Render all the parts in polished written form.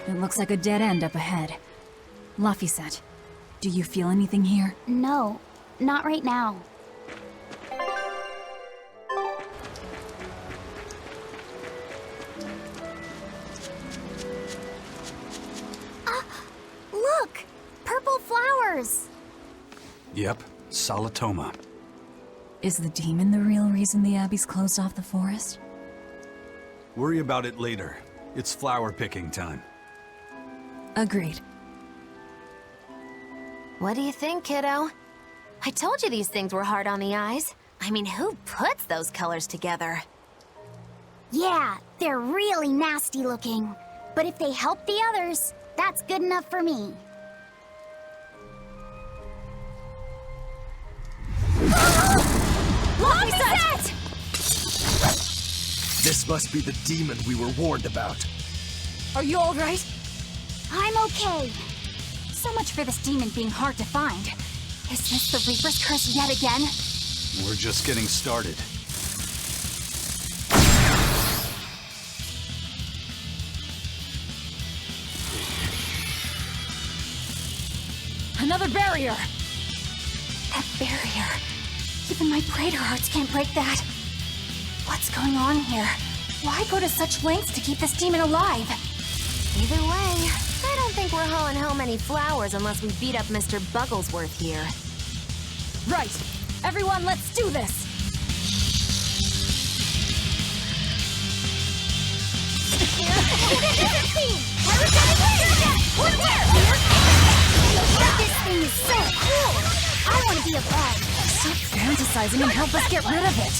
It looks like a dead end up ahead. Laphicet, do you feel anything here? No, not right now. Look! Purple flowers! Yep, Solitoma. Is the demon the real reason the Abbey's closed off the forest? Worry about it later. It's flower picking time. Agreed. What do you think, kiddo? I told you these things were hard on the eyes. I mean, who puts those colors together? Yeah, they're really nasty looking. But if they help the others, that's good enough for me. Laphicet! This must be the demon we were warned about. Are you alright? I'm okay. So much for this demon being hard to find. Is this the Reaper's curse yet again? We're just getting started. Another barrier! That barrier. Even my praetor hearts can't break that. What's going on here? Why go to such lengths to keep this demon alive? Either way, I don't think we're hauling home any flowers unless we beat up Mr. Bugglesworth here. Right! Everyone, let's do this! This thing is so cool! I want to be a bug. Stop fantasizing and help us get rid of it!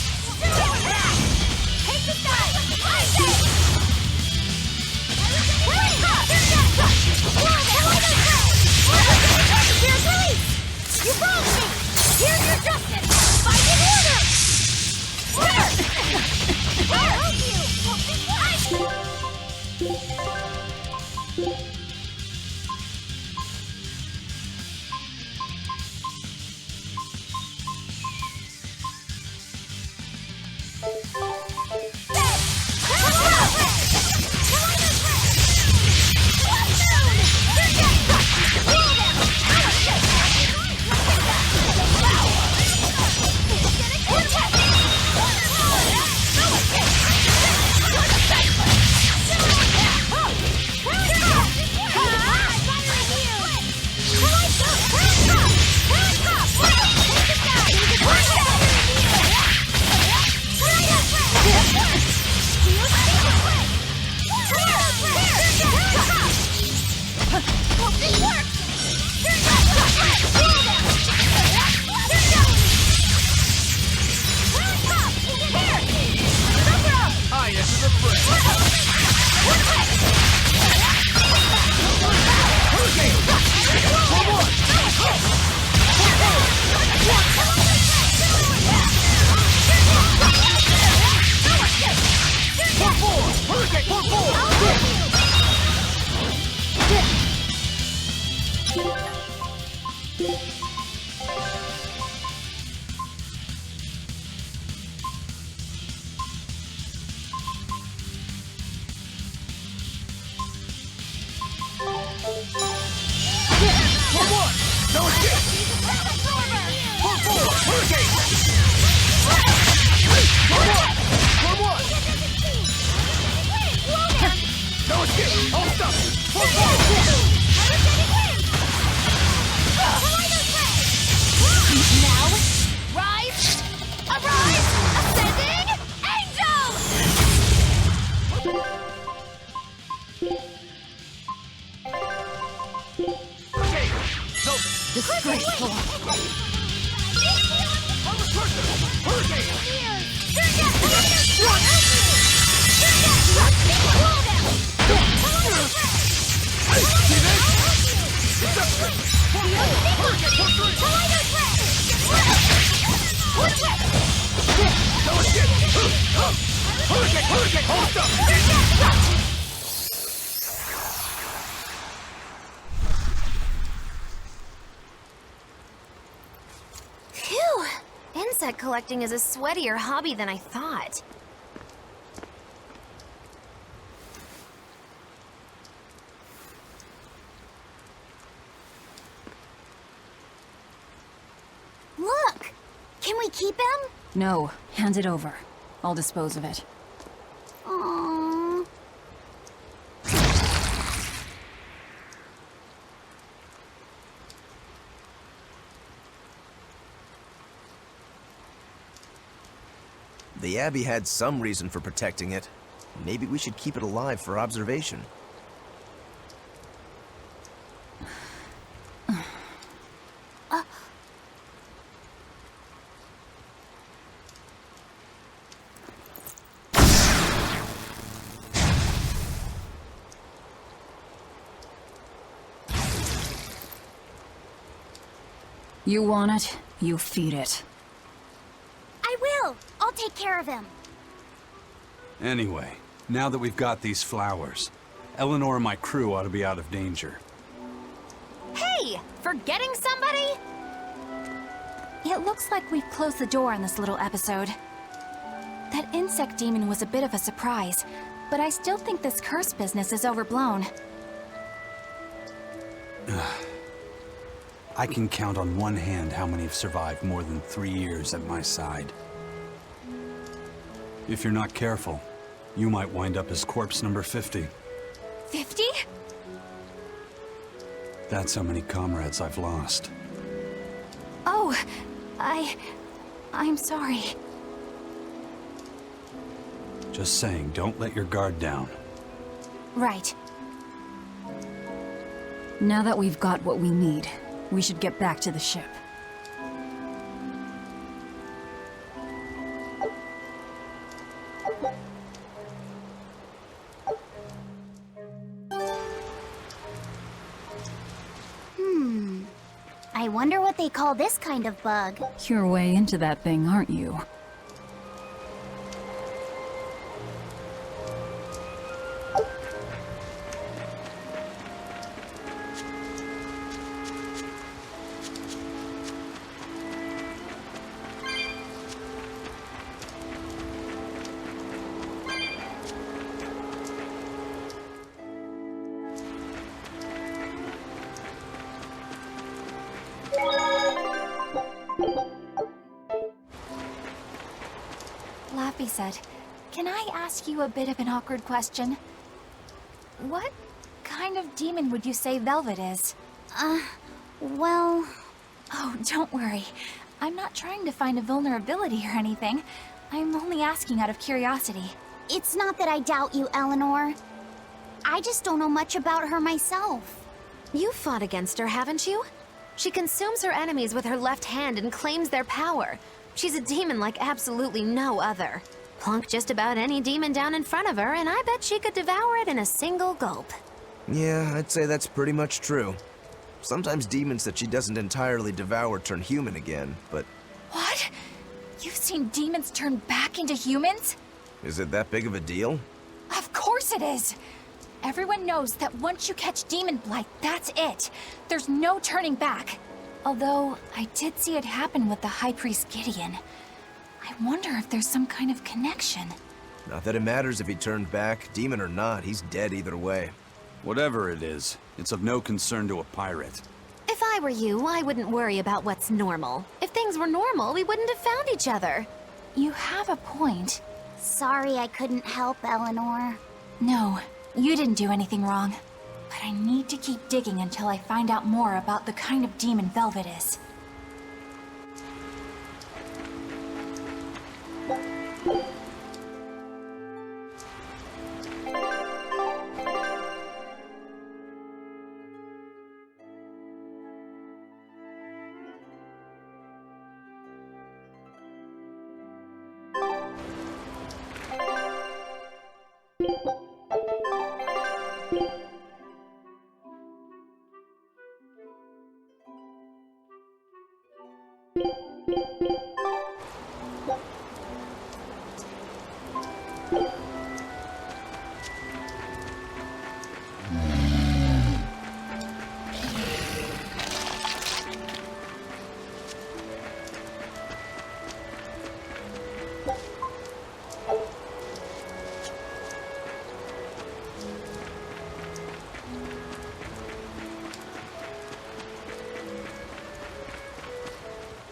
Take this guy! Here's release! You wronged me! Here's your justice! Fight in order! I'll help you! Disgraceful! Phew! Insect collecting is a sweatier hobby than I thought. Can we keep him? No, hand it over. I'll dispose of it. Aww. The Abbey had some reason for protecting it. Maybe we should keep it alive for observation. You want it, you feed it. I will! I'll take care of him. Anyway, now that we've got these flowers, Eleanor and my crew ought to be out of danger. Hey! Forgetting somebody? It looks like we've closed the door on this little episode. That insect demon was a bit of a surprise, but I still think this curse business is overblown. I can count on one hand how many have survived more than 3 years at my side. If you're not careful, you might wind up as corpse number 50. 50? That's how many comrades I've lost. Oh, I'm sorry. Just saying, don't let your guard down. Right. Now that we've got what we need, we should get back to the ship. I wonder what they call this kind of bug. You're way into that thing, aren't you? Laffy said, "Can I ask you a bit of an awkward question? What kind of demon would you say Velvet is?" Well... Oh, don't worry. I'm not trying to find a vulnerability or anything. I'm only asking out of curiosity. It's not that I doubt you, Eleanor. I just don't know much about her myself. You fought against her, haven't you? She consumes her enemies with her left hand and claims their power. She's a demon like absolutely no other. Plunk just about any demon down in front of her, and I bet she could devour it in a single gulp. Yeah, I'd say that's pretty much true. Sometimes demons that she doesn't entirely devour turn human again, but... What? You've seen demons turn back into humans? Is it that big of a deal? Of course it is! Everyone knows that once you catch Demon Blight, that's it. There's no turning back. Although, I did see it happen with the High Priest Gideon. I wonder if there's some kind of connection. Not that it matters if he turned back, demon or not, he's dead either way. Whatever it is, it's of no concern to a pirate. If I were you, I wouldn't worry about what's normal. If things were normal, we wouldn't have found each other. You have a point. Sorry I couldn't help, Eleanor. No, you didn't do anything wrong. But I need to keep digging until I find out more about the kind of demon Velvet is.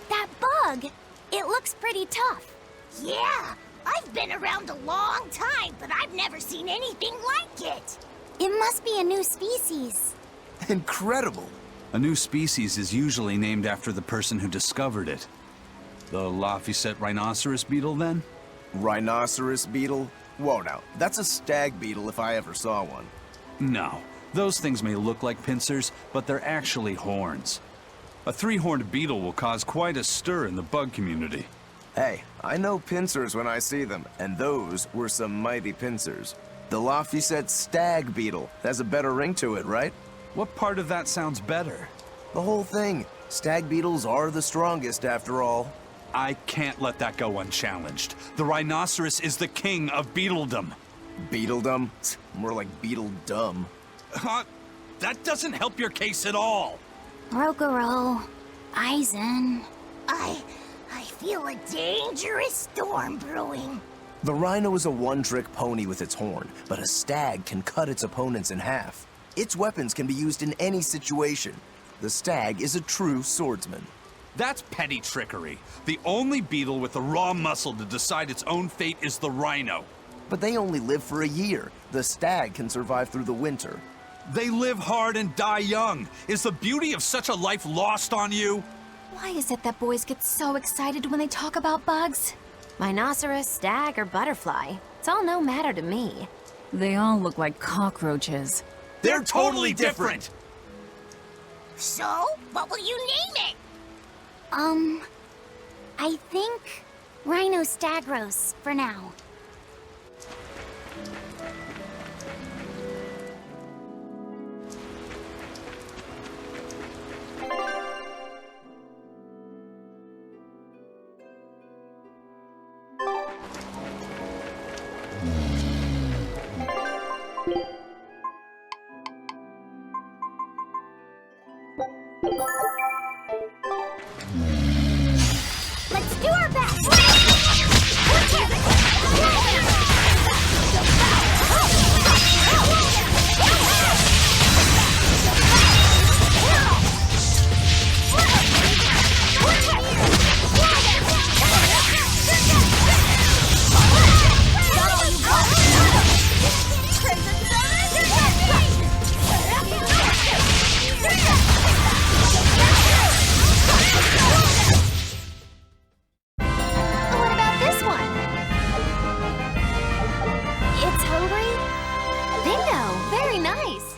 That bug! pretty tough. Yeah, I've been around a long time, but I've never seen anything like it. It must be a new species. Incredible! A new species is usually named after the person who discovered it. The Laphicet rhinoceros beetle, then? Rhinoceros beetle? Whoa now, that's a stag beetle if I ever saw one. No. Those things may look like pincers, but they're actually horns. A three-horned beetle will cause quite a stir in the bug community. Hey, I know pincers when I see them, and those were some mighty pincers. The Laphicet stag beetle has a better ring to it, right? What part of that sounds better? The whole thing. Stag beetles are the strongest after all. I can't let that go unchallenged. The rhinoceros is the king of beetledom. Beetledom? More like beetle dumb. That doesn't help your case at all. Rokuro, Aizen. I feel a dangerous storm brewing. The rhino is a one-trick pony with its horn, but a stag can cut its opponents in half. Its weapons can be used in any situation. The stag is a true swordsman. That's petty trickery. The only beetle with the raw muscle to decide its own fate is the rhino. But they only live for a year. The stag can survive through the winter. They live hard and die young. Is the beauty of such a life lost on you? Why is it that boys get so excited when they talk about bugs? Rhinoceros, stag, or butterfly. It's all no matter to me. They all look like cockroaches. They're totally different! So, what will you name it? I think Rhinostagros for now. Let's do our best! What about this one? It's hungry? Bingo! Very nice!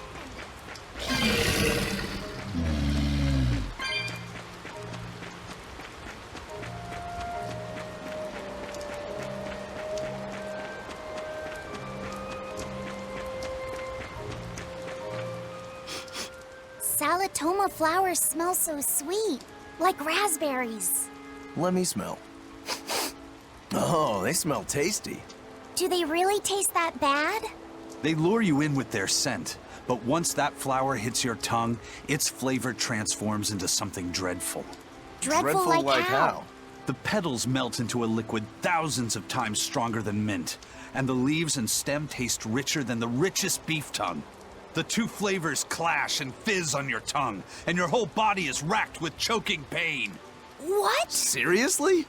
Salatoma flowers smell so sweet, like raspberries. Let me smell. Oh, they smell tasty. Do they really taste that bad? They lure you in with their scent, but once that flower hits your tongue, its flavor transforms into something dreadful. Dreadful like how? The petals melt into a liquid thousands of times stronger than mint, and the leaves and stem taste richer than the richest beef tongue. The two flavors clash and fizz on your tongue, and your whole body is racked with choking pain. What? Seriously?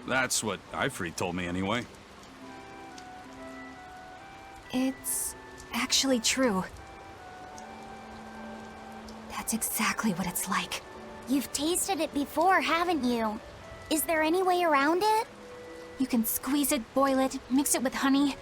That's what Ifrit told me anyway. It's actually true. That's exactly what it's like. You've tasted it before, haven't you? Is there any way around it? You can squeeze it, boil it, mix it with honey,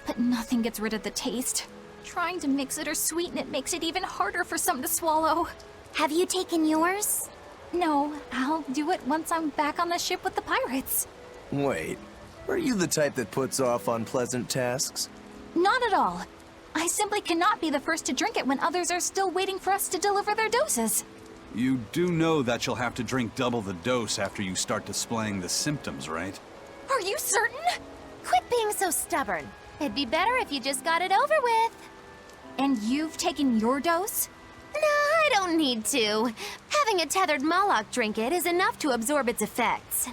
but nothing gets rid of the taste. Trying to mix it or sweeten it makes it even harder for some to swallow. Have you taken yours? No, I'll do it once I'm back on the ship with the pirates. Wait, are you the type that puts off unpleasant tasks? Not at all. I simply cannot be the first to drink it when others are still waiting for us to deliver their doses. You do know that you'll have to drink double the dose after you start displaying the symptoms, right? Are you certain? Quit being so stubborn. It'd be better if you just got it over with. And you've taken your dose? No, I don't need to. Having a tethered Moloch drink it is enough to absorb its effects.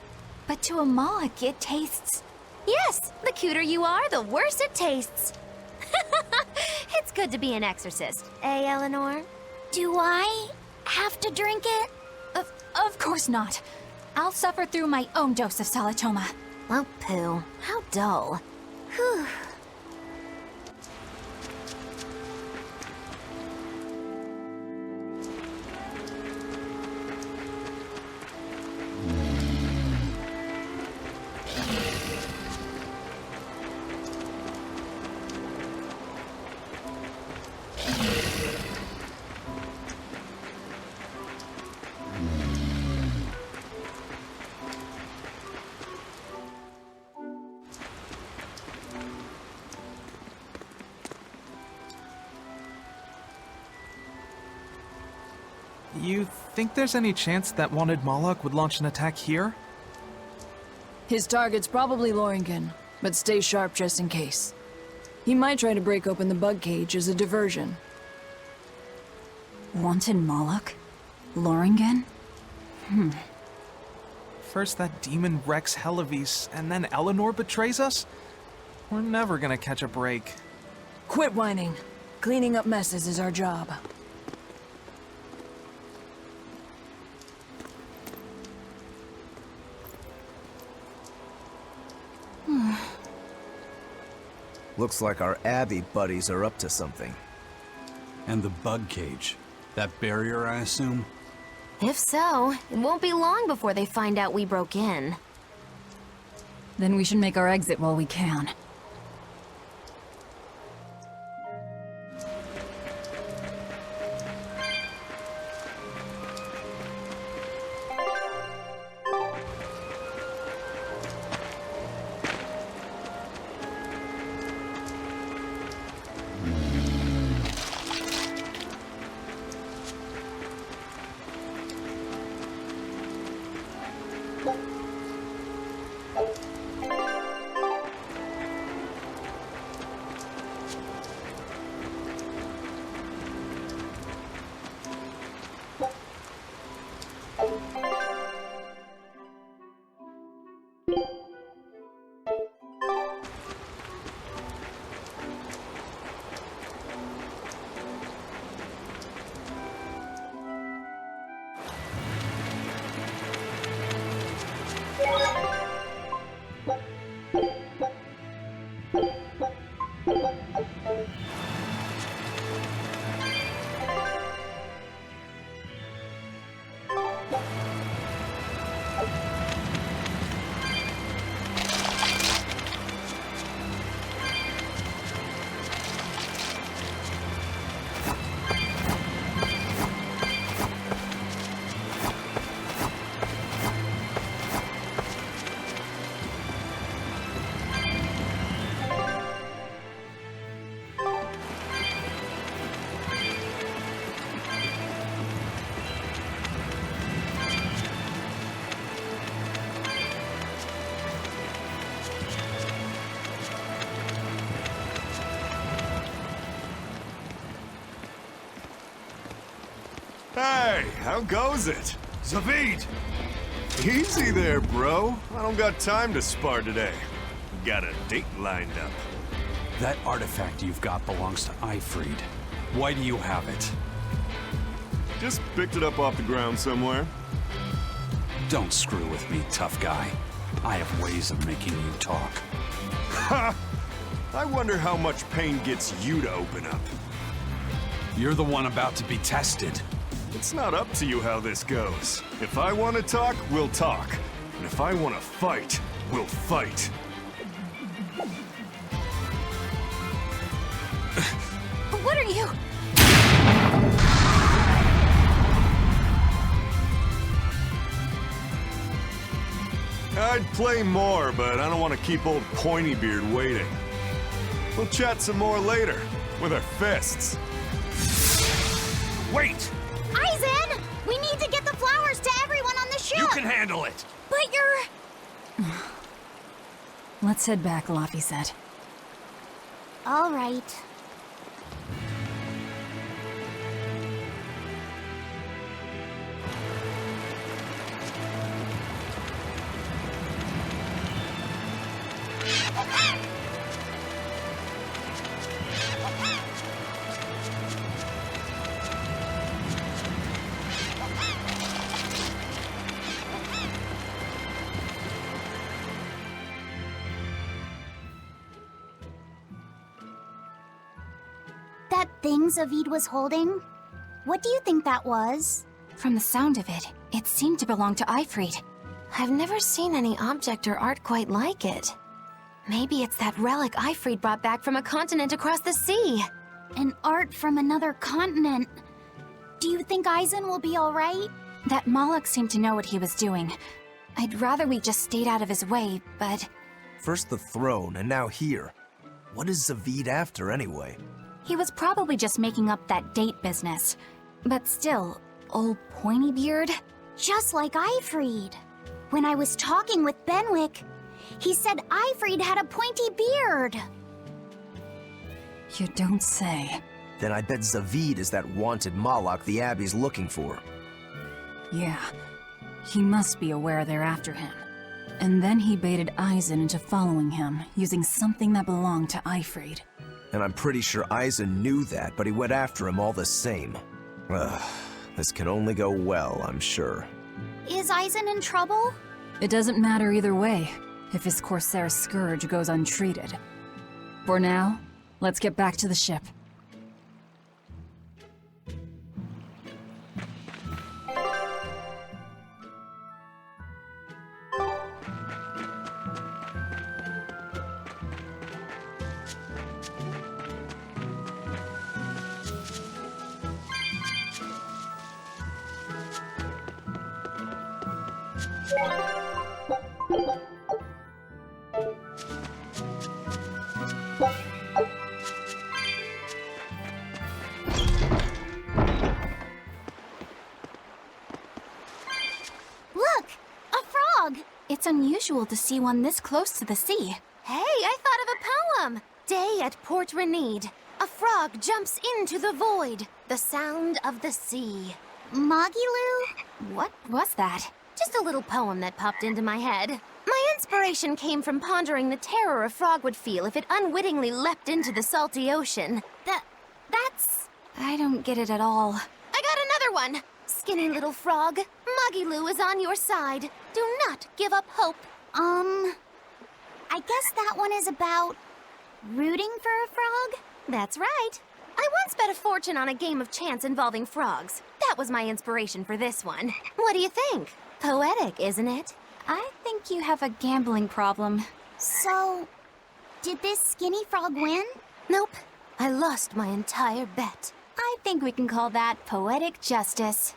But to a Moloch, it tastes... Yes, the cuter you are, the worse it tastes. It's good to be an exorcist, eh, Eleanor? Do I have to drink it? Of course not. I'll suffer through my own dose of Salatoma. Oh, poo. How dull. Whew. You think there's any chance that wanted Moloch would launch an attack here? His target's probably Loringen, but stay sharp just in case. He might try to break open the bug cage as a diversion. Wanted Moloch? Loringen? First that demon Rex Helivis, and then Eleanor betrays us? We're never gonna catch a break. Quit whining. Cleaning up messes is our job. Looks like our Abbey buddies are up to something. And the bug cage. That barrier, I assume? If so, it won't be long before they find out we broke in. Then we should make our exit while we can. Hey, how goes it? Zavid! Easy there, bro. I don't got time to spar today. Got a date lined up. That artifact you've got belongs to Ifried. Why do you have it? Just picked it up off the ground somewhere. Don't screw with me, tough guy. I have ways of making you talk. Ha! I wonder how much pain gets you to open up. You're the one about to be tested. It's not up to you how this goes. If I want to talk, we'll talk. And if I want to fight, we'll fight. What are you? I'd play more, but I don't want to keep old Pointybeard waiting. We'll chat some more later, with our fists. Wait! Aizen! We need to get the flowers to everyone on the ship! You can handle it! But you're... Let's head back, Laffy said. All right. thing Zavid was holding? What do you think that was? From the sound of it, it seemed to belong to Ifrid. I've never seen any object or art quite like it. Maybe it's that relic Ifrid brought back from a continent across the sea. An art from another continent. Do you think Aizen will be alright? That Moloch seemed to know what he was doing. I'd rather we just stayed out of his way, but... First the throne, and now here. What is Zavid after, anyway? He was probably just making up that date business. But still, old Pointybeard? Just like Ifrid. When I was talking with Benwick, he said Ifrid had a pointy beard. You don't say. Then I bet Zavid is that wanted Moloch the Abbey's looking for. Yeah. He must be aware they're after him. And then he baited Aizen into following him, using something that belonged to Ifrid. And I'm pretty sure Aizen knew that, but he went after him all the same. Ugh, this can only go well, I'm sure. Is Aizen in trouble? It doesn't matter either way, if his Corsair scourge goes untreated. For now, let's get back to the ship. Look! A frog! It's unusual to see one this close to the sea. Hey, I thought of a poem! Day at Port Renede. A frog jumps into the void. The sound of the sea. Magilu? What was that? Just a little poem that popped into my head. My inspiration came from pondering the terror a frog would feel if it unwittingly leapt into the salty ocean. That's... I don't get it at all. I got another one! Skinny little frog, Magilu is on your side. Do not give up hope. I guess that one is about... rooting for a frog? That's right. I once bet a fortune on a game of chance involving frogs. That was my inspiration for this one. What do you think? Poetic, isn't it? I think you have a gambling problem. So... did this skinny frog win? Nope. I lost my entire bet. I think we can call that poetic justice.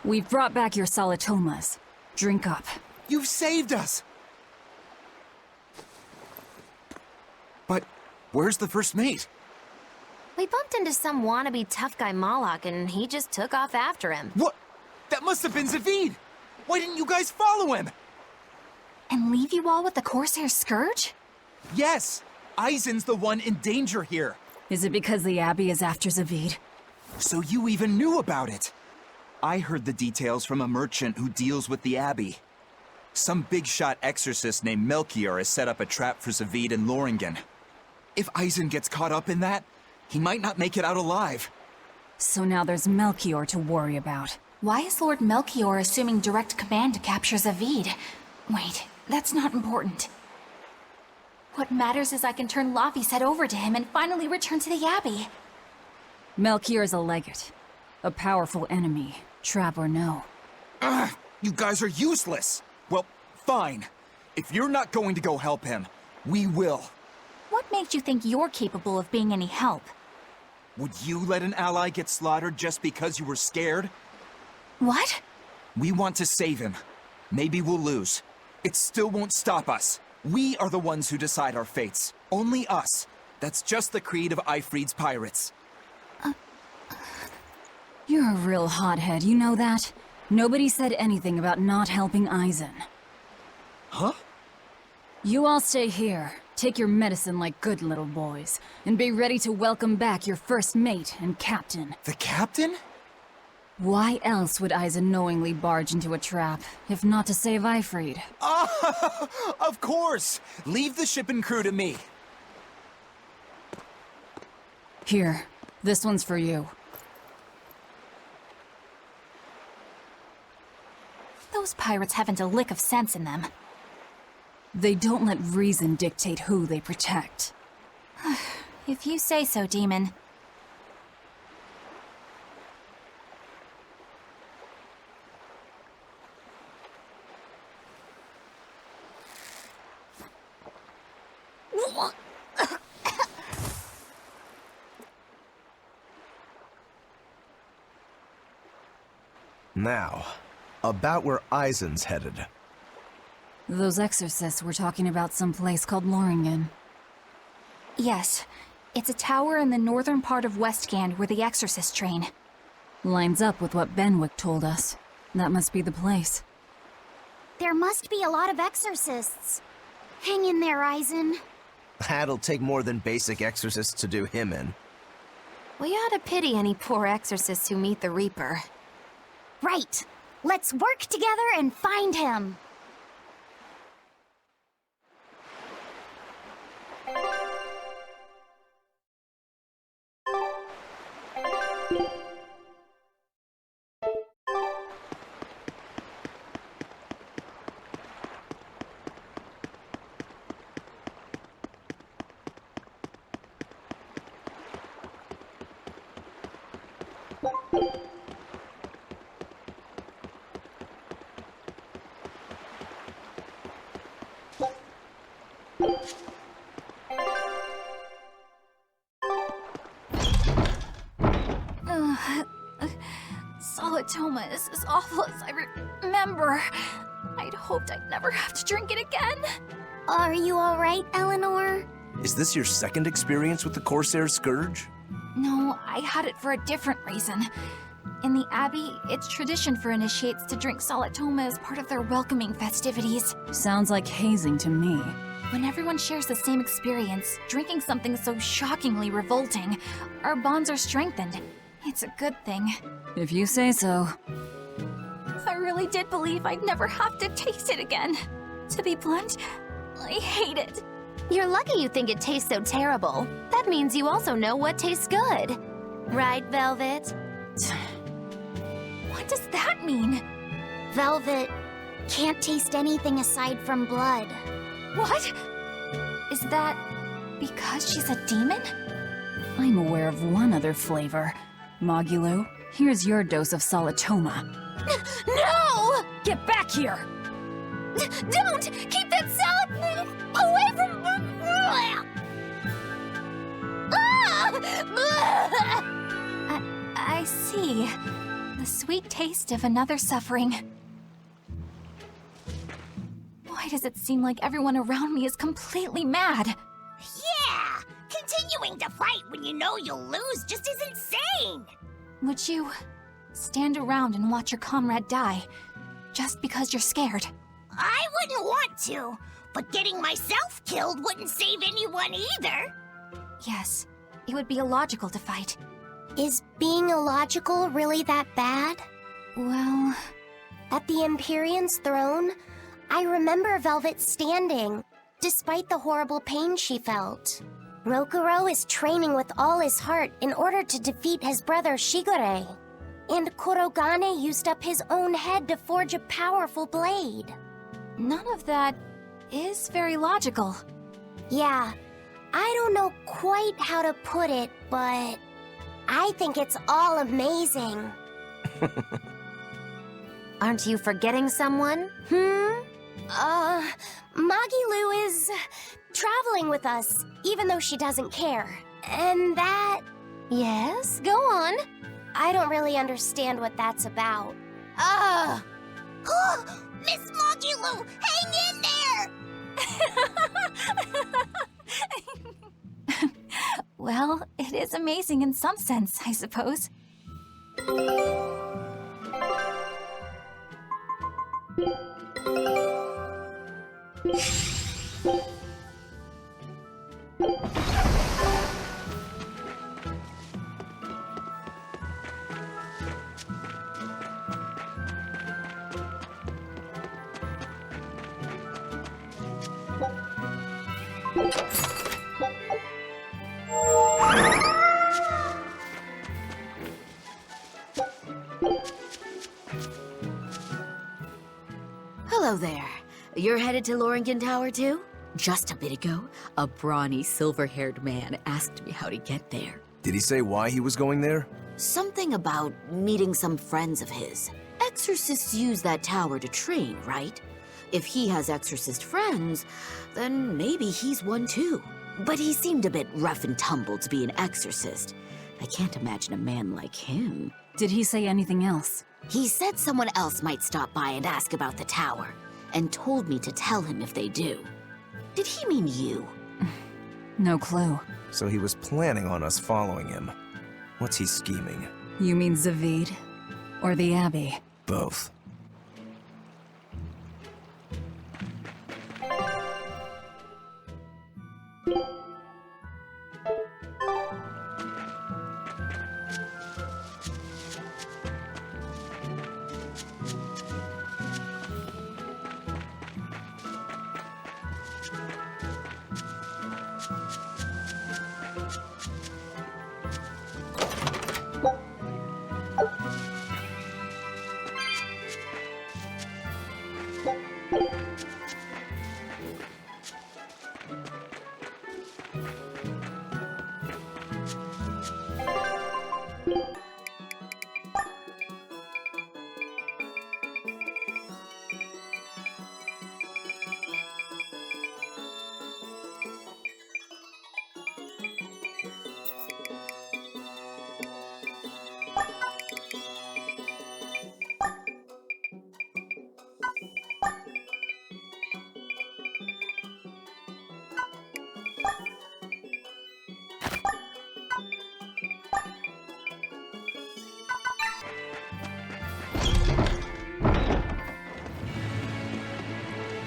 We've brought back your solitomas. Drink up. You've saved us! But where's the first mate? We bumped into some wannabe tough guy Moloch and he just took off after him. What? That must have been Zavid! Why didn't you guys follow him? And leave you all with the Corsair Scourge? Yes! Aizen's the one in danger here. Is it because the Abbey is after Zavid? So you even knew about it? I heard the details from a merchant who deals with the Abbey. Some big-shot exorcist named Melchior has set up a trap for Zavid and Loringen. If Aizen gets caught up in that, he might not make it out alive. So now there's Melchior to worry about. Why is Lord Melchior assuming direct command to capture Zavid? Wait, that's not important. What matters is I can turn Laphicet over to him and finally return to the Abbey. Melchior is a legate. A powerful enemy, trap or no. Ugh, you guys are useless! Well, fine. If you're not going to go help him, we will. What makes you think you're capable of being any help? Would you let an ally get slaughtered just because you were scared? What? We want to save him. Maybe we'll lose. It still won't stop us. We are the ones who decide our fates. Only us. That's just the creed of Ifrid's pirates. You're a real hothead, you know that? Nobody said anything about not helping Aizen. Huh? You all stay here. Take your medicine like good little boys, and be ready to welcome back your first mate and captain. The captain? Why else would Eisen knowingly barge into a trap, if not to save Eifried? Ah, of course! Leave the ship and crew to me. Here, this one's for you. Those pirates haven't a lick of sense in them. They don't let reason dictate who they protect. If you say so, Demon. Now, about where Eisen's headed. Those exorcists were talking about some place called Loringen. Yes, it's a tower in the northern part of Westgand where the exorcists train. Lines up with what Benwick told us. That must be the place. There must be a lot of exorcists. Hang in there, Eisen. That'll take more than basic exorcists to do him in. We ought to pity any poor exorcists who meet the Reaper. Right. Let's work together and find him. Solatoma is as awful as I remember. I'd hoped I'd never have to drink it again. Are you alright, Eleanor? Is this your second experience with the Corsair Scourge? No, I had it for a different reason. In the Abbey, it's tradition for initiates to drink Solatoma as part of their welcoming festivities. Sounds like hazing to me. When everyone shares the same experience, drinking something so shockingly revolting, our bonds are strengthened. It's a good thing. If you say so. I really did believe I'd never have to taste it again. To be blunt, I hate it. You're lucky you think it tastes so terrible. That means you also know what tastes good. Right, Velvet? What does that mean? Velvet can't taste anything aside from blood. What? Is that because she's a demon? I'm aware of one other flavor. Mogulu, here's your dose of Solatoma. No! Get back here! Don't! Keep that salad away from I see. The sweet taste of another suffering. Why does it seem like everyone around me is completely mad? Yeah! Continuing to fight when you know you'll lose just is insane! Would you stand around and watch your comrade die, just because you're scared? I wouldn't want to, but getting myself killed wouldn't save anyone either. Yes, it would be illogical to fight. Is being illogical really that bad? Well... At the Empyrean's throne, I remember Velvet standing, despite the horrible pain she felt. Rokuro is training with all his heart in order to defeat his brother Shigure. And Kurogane used up his own head to forge a powerful blade. None of that is very logical. Yeah, I don't know quite how to put it, but I think it's all amazing. Aren't you forgetting someone? Magilu is traveling with us, even though she doesn't care. And that... Yes, go on. I don't really understand what that's about. Miss Mogulu, hang in there! Well, it is amazing in some sense, I suppose. Hello there. You're headed to Loringen Tower too? Just a bit ago, a brawny, silver-haired man asked me how to get there. Did he say why he was going there? Something about meeting some friends of his. Exorcists use that tower to train, right? If he has exorcist friends, then maybe he's one too. But he seemed a bit rough and tumble to be an exorcist. I can't imagine a man like him. Did he say anything else? He said someone else might stop by and ask about the tower, and told me to tell him if they do. Did he mean you? No clue. So he was planning on us following him. What's he scheming? You mean Zavid? Or the Abbey? Both.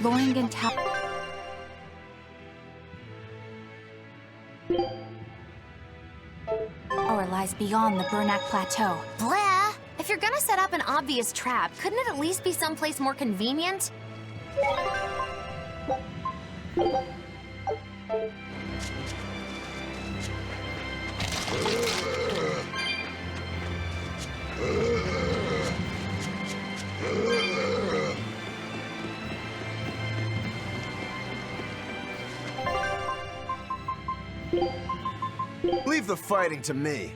Loringen Tower. Lies beyond the Burnak Plateau. Blah! If you're gonna set up an obvious trap, couldn't it at least be someplace more convenient? Leave the fighting to me.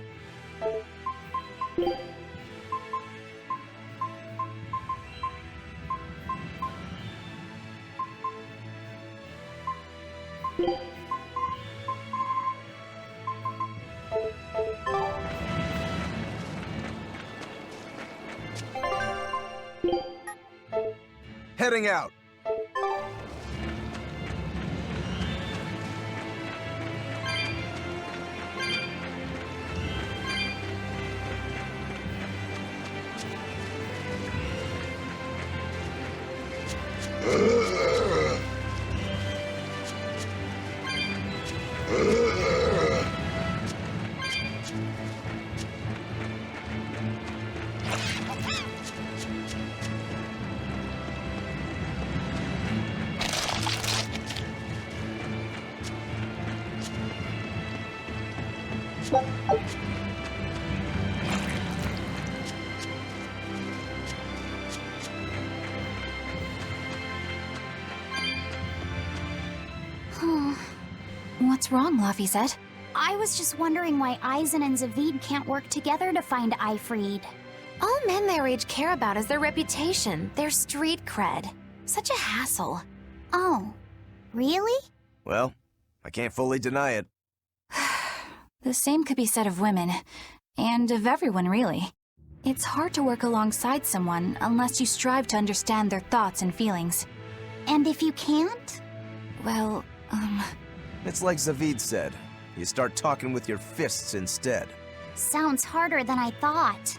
Heading out. What's wrong, Lafayette? I was just wondering why Eisen and Zavid can't work together to find Eifried. All men their age care about is their reputation, their street cred. Such a hassle. Oh, really? Well, I can't fully deny it. The same could be said of women, and of everyone, really. It's hard to work alongside someone unless you strive to understand their thoughts and feelings. And if you can't? Well, It's like Zavid said. You start talking with your fists instead. Sounds harder than I thought.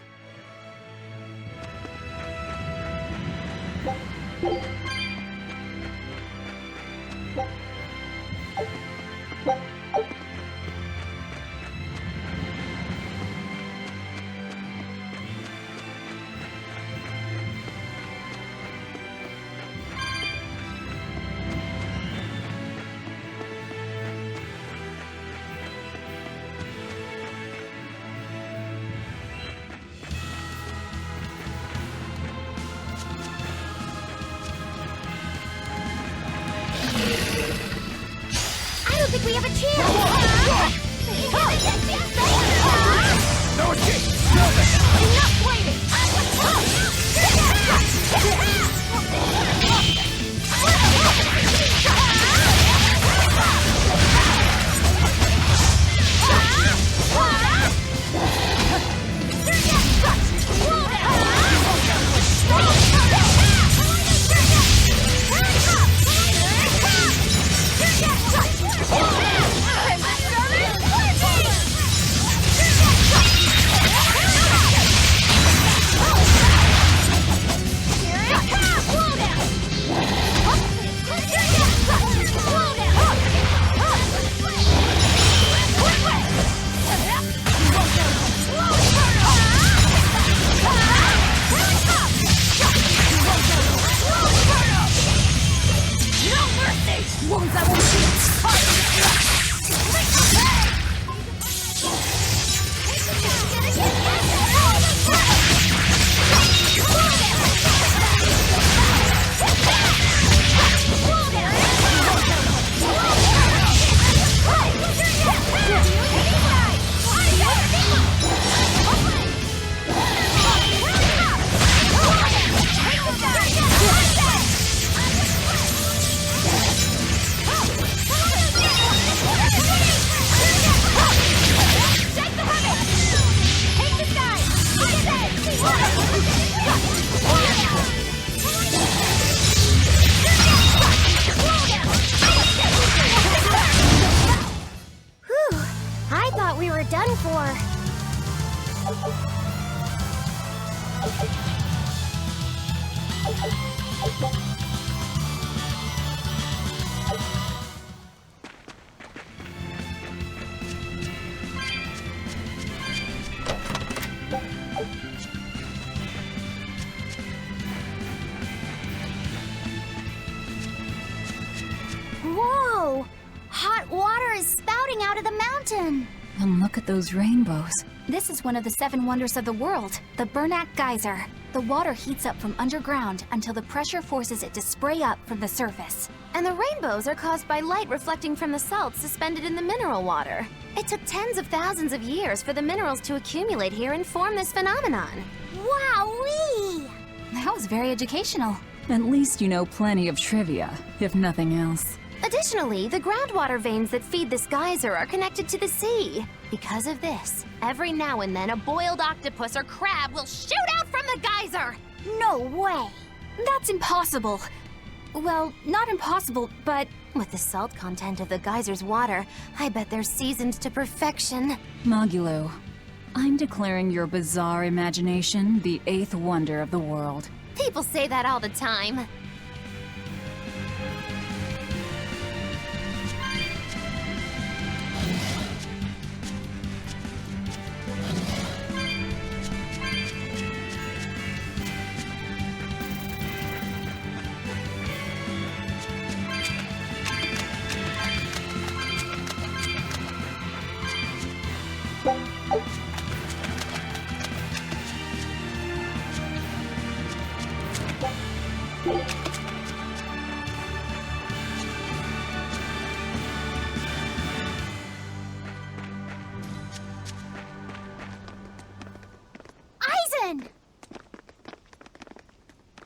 Whoa! Hot water is spouting out of the mountain! And look at those rainbows. This is one of the 7 wonders of the world, the Bernak Geyser. The water heats up from underground until the pressure forces it to spray up from the surface. And the rainbows are caused by light reflecting from the salts suspended in the mineral water. It took tens of thousands of years for the minerals to accumulate here and form this phenomenon. Wowee! That was very educational. At least you know plenty of trivia, if nothing else. Additionally, the groundwater veins that feed this geyser are connected to the sea. Because of this, every now and then a boiled octopus or crab will shoot out from the geyser! No way! That's impossible. Well, not impossible, but with the salt content of the geyser's water, I bet they're seasoned to perfection. Magulu, I'm declaring your bizarre imagination the 8th wonder of the world. People say that all the time.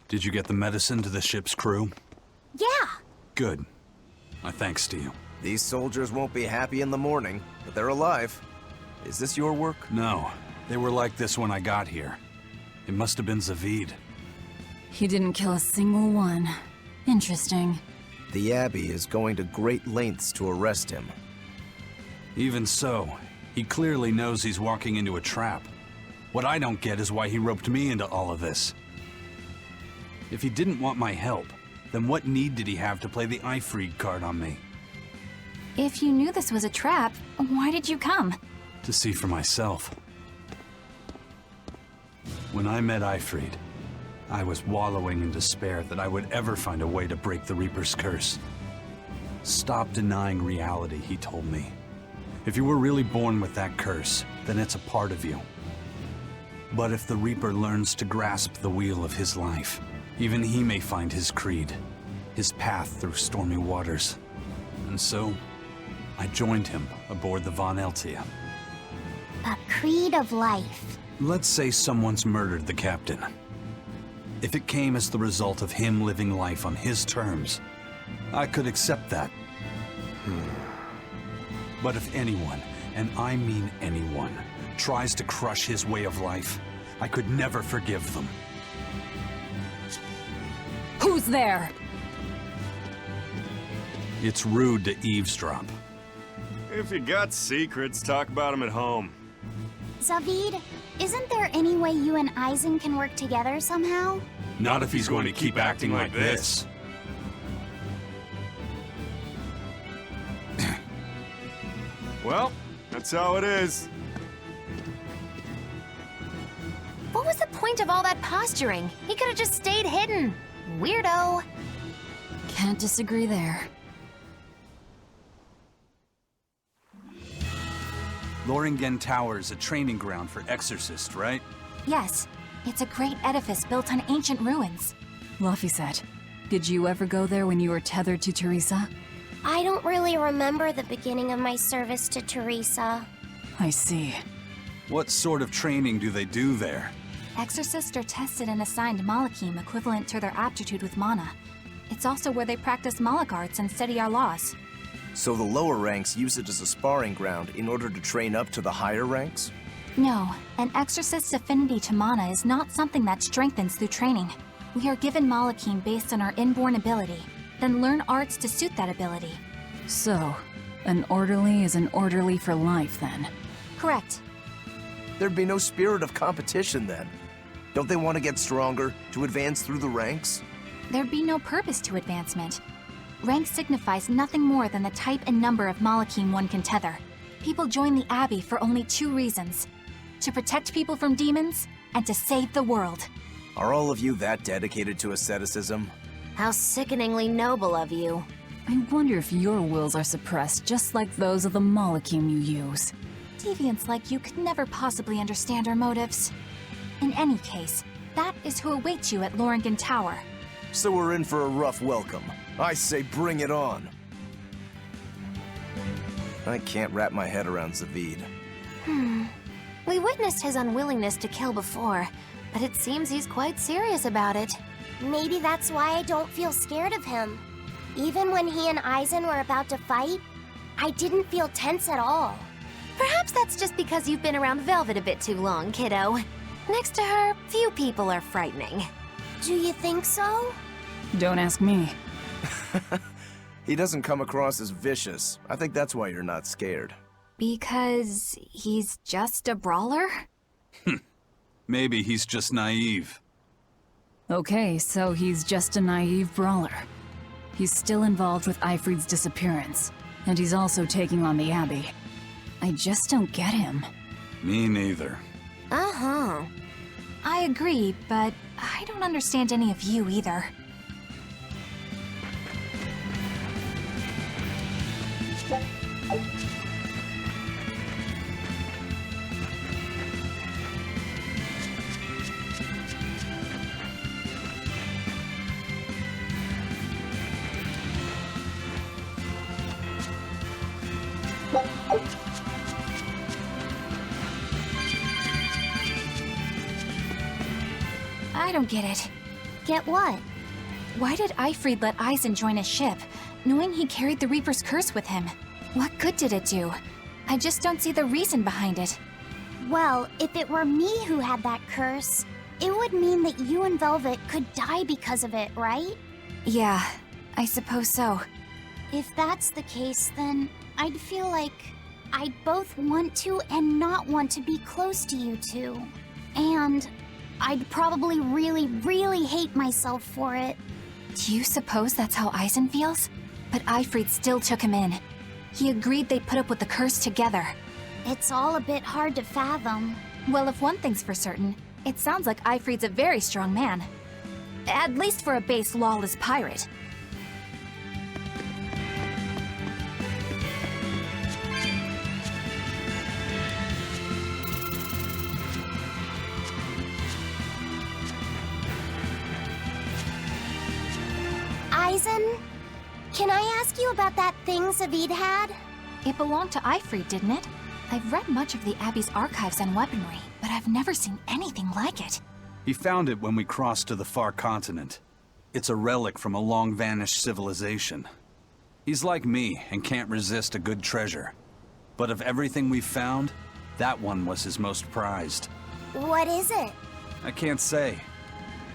Did you get the medicine to the ship's crew? Yeah! Good. My thanks to you. These soldiers won't be happy in the morning, but they're alive. Is this your work? No. They were like this when I got here. It must have been Zavid. He didn't kill a single one. Interesting. The Abbey is going to great lengths to arrest him. Even so, he clearly knows he's walking into a trap. What I don't get is why he roped me into all of this. If he didn't want my help, then what need did he have to play the Eifried card on me? If you knew this was a trap, why did you come? To see for myself. When I met Eifried, I was wallowing in despair that I would ever find a way to break the Reaper's curse. Stop denying reality, he told me. If you were really born with that curse, then it's a part of you. But if the Reaper learns to grasp the wheel of his life, even he may find his creed, his path through stormy waters. And so, I joined him aboard the Von Eltia. A creed of life. Let's say someone's murdered the captain. If it came as the result of him living life on his terms, I could accept that. But if anyone, and I mean anyone, tries to crush his way of life, I could never forgive them. Who's there? It's rude to eavesdrop. If you got secrets, talk about them at home. Zavid, isn't there any way you and Eisen can work together somehow? Not if he's going to keep acting like this. Well, that's how it is. What was the point of all that posturing? He could have just stayed hidden. Weirdo. Can't disagree there. Loringen Tower is a training ground for exorcists, right? Yes, it's a great edifice built on ancient ruins. Laphicet, did you ever go there when you were tethered to Teresa? I don't really remember the beginning of my service to Teresa. I see. What sort of training do they do there? Exorcists are tested and assigned Malachim equivalent to their aptitude with mana. It's also where they practice Malach arts and study our laws. So the lower ranks use it as a sparring ground in order to train up to the higher ranks? No, an exorcist's affinity to mana is not something that strengthens through training. We are given Malachim based on our inborn ability, then learn arts to suit that ability. So, an orderly is an orderly for life, then? Correct. There'd be no spirit of competition then. Don't they want to get stronger, to advance through the ranks? There'd be no purpose to advancement. Rank signifies nothing more than the type and number of Malachim one can tether. People join the Abbey for only two reasons: to protect people from demons, and to save the world. Are all of you that dedicated to asceticism? How sickeningly noble of you. I wonder if your wills are suppressed just like those of the Malachim you use. Deviants like you could never possibly understand our motives. In any case, that is who awaits you at Loringen Tower. So we're in for a rough welcome. I say bring it on. I can't wrap my head around Zavid. We witnessed his unwillingness to kill before, but it seems he's quite serious about it. Maybe that's why I don't feel scared of him. Even when he and Eisen were about to fight, I didn't feel tense at all. Perhaps that's just because you've been around Velvet a bit too long, kiddo. Next to her, few people are frightening. Do you think so? Don't ask me. He doesn't come across as vicious. I think that's why you're not scared. Because he's just a brawler? Maybe he's just naive. Okay, so he's just a naive brawler. He's still involved with Eifried's disappearance, and he's also taking on the Abbey. I just don't get him. Me neither. Uh-huh. I agree, but I don't understand any of you either. I don't get it. Get what? Why did Eifried let Eisen join his ship, knowing he carried the Reaper's curse with him? What good did it do? I just don't see the reason behind it. Well, if it were me who had that curse, it would mean that you and Velvet could die because of it, right? Yeah, I suppose so. If that's the case, then I'd feel like I'd both want to and not want to be close to you two. And I'd probably really hate myself for it. Do you suppose that's how Eisen feels? But Eifried still took him in. He agreed they'd put up with the curse together. It's all a bit hard to fathom. Well, if one thing's for certain, it sounds like Eifried's a very strong man. At least for a base lawless pirate. Eisen, can I ask you about that thing Zavid had? It belonged to Eifried, didn't it? I've read much of the Abbey's archives on weaponry, but I've never seen anything like it. He found it when we crossed to the far continent. It's a relic from a long-vanished civilization. He's like me and can't resist a good treasure. But of everything we've found, that one was his most prized. What is it? I can't say.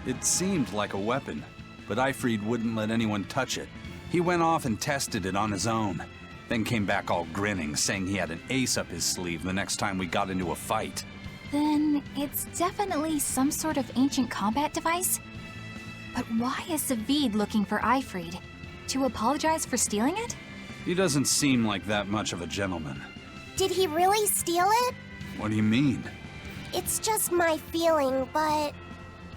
It seemed like a weapon, but Eifried wouldn't let anyone touch it. He went off and tested it on his own, then came back all grinning, saying he had an ace up his sleeve the next time we got into a fight. Then it's definitely some sort of ancient combat device? But why is Zavid looking for Eifried? To apologize for stealing it? He doesn't seem like that much of a gentleman. Did he really steal it? What do you mean? It's just my feeling, but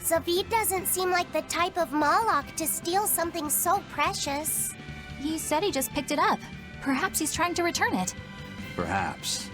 Zavid doesn't seem like the type of Malak to steal something so precious. He said he just picked it up. Perhaps he's trying to return it. Perhaps.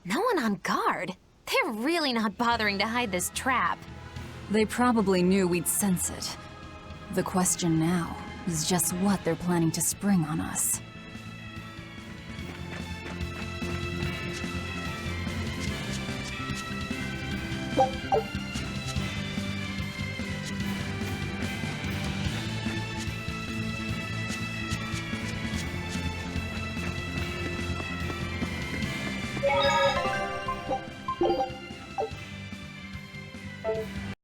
No one on guard. They're really not bothering to hide this trap. They probably knew we'd sense it. The question now is just what they're planning to spring on us.